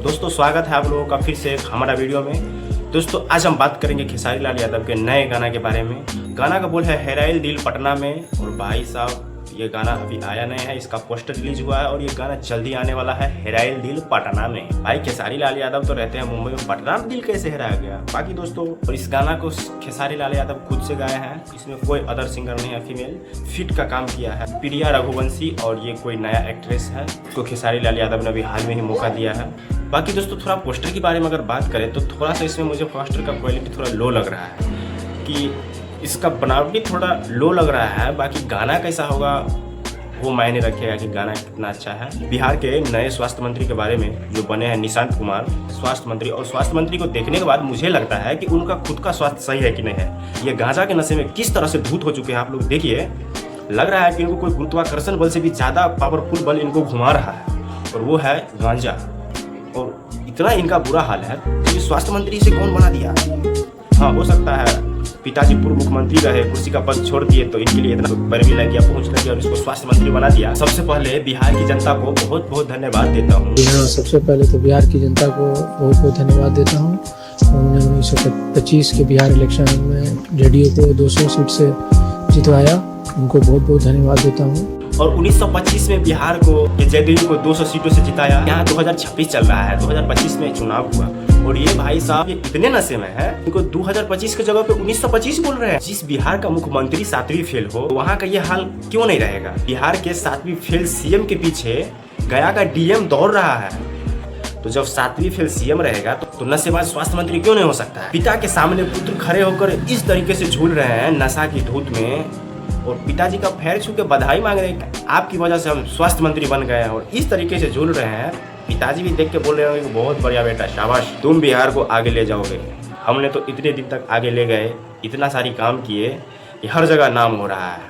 दोस्तों स्वागत है आप लोगों का फिर से हमारा वीडियो में। दोस्तों आज हम बात करेंगे खेसारी लाल यादव के नए गाना के बारे में। गाना का बोल है हेराइल दिल पटना में। और भाई साहब ये गाना अभी आया नहीं है, इसका पोस्टर रिलीज हुआ है और ये गाना जल्दी आने वाला है हेराइल दिल पटना में। भाई खेसारी लाल यादव तो रहते हैं मुंबई में, पटना में दिल कैसे हेराया गया। बाकी दोस्तों और इस गाना को खेसारी लाल यादव खुद से गाए हैं, इसमें कोई अदर सिंगर नहीं है, फीमेल फिट का काम किया है प्रिया रघुवंशी और ये कोई नया एक्ट्रेस है तो खेसारी लाल यादव ने अभी हाल में ही मौका दिया है। बाकी दोस्तों थोड़ा पोस्टर के बारे में अगर बात करें तो थोड़ा सा इसमें मुझे पोस्टर का क्वालिटी थोड़ा लो लग रहा है कि इसका बनावट भी थोड़ा लो लग रहा है। बाकी गाना कैसा होगा वो मायने रखेगा कि गाना कितना अच्छा है। बिहार के नए स्वास्थ्य मंत्री के बारे में जो बने हैं निशांत कुमार स्वास्थ्य मंत्री, और स्वास्थ्य मंत्री को देखने के बाद मुझे लगता है कि उनका खुद का स्वास्थ्य सही है कि नहीं है। ये गांजा के नशे में किस तरह से धूत हो चुके हैं आप लोग देखिए। लग रहा है कि इनको कोई गुरुत्वाकर्षण बल से भी ज़्यादा पावरफुल बल इनको घुमा रहा है और वो है गांजा। और इतना इनका बुरा हाल है कि स्वास्थ्य मंत्री से कौन बना दिया। हाँ हो सकता है पिताजी पूर्व मुख्यमंत्री रहे, कुर्सी का पद छोड़ दिए तो इनके लिए इतना पैरवी लग गया, पहुंच लग गया और इसको स्वास्थ्य मंत्री बना दिया। सबसे पहले बिहार की जनता को बहुत बहुत धन्यवाद देता हूँ। सबसे पहले तो बिहार की जनता को बहुत बहुत धन्यवाद देता हूँ। उन्होंने 1925 के बिहार इलेक्शन में जेडीयू को 200 सीट से जितवाया, उनको बहुत बहुत धन्यवाद देता हूँ। और 1925 में बिहार को जेडीयू को 200 सीटों से जिताया। यहाँ 2026 चल रहा है, 2025 में चुनाव हुआ और ये भाई साहब ये इतने नशे में है, इनको 2025 की जगह पे 1925 बोल रहे हैं। जिस बिहार का मुख्यमंत्री 7वीं फेल हो वहाँ का ये हाल क्यों नहीं रहेगा। बिहार के 7वीं फेल सीएम के पीछे गया का डीएम दौड़ रहा है, तो जब 7वीं फेल सीएम रहेगा तो नशेबाज स्वास्थ्य मंत्री क्यों नहीं हो सकता है। पिता के सामने पुत्र खड़े होकर इस तरीके से झूल रहे हैं नशा की धूत में और पिताजी का पैर छू के बधाई मांग रहे हैं, आपकी वजह से हम स्वास्थ्य मंत्री बन गए हैं। और इस तरीके से झूल रहे हैं, पिताजी भी देख के बोल रहे होंगे कि बहुत बढ़िया बेटा, शाबाश, तुम बिहार को आगे ले जाओगे। हमने तो इतने दिन तक आगे ले गए, इतना सारी काम किए कि हर जगह नाम हो रहा है।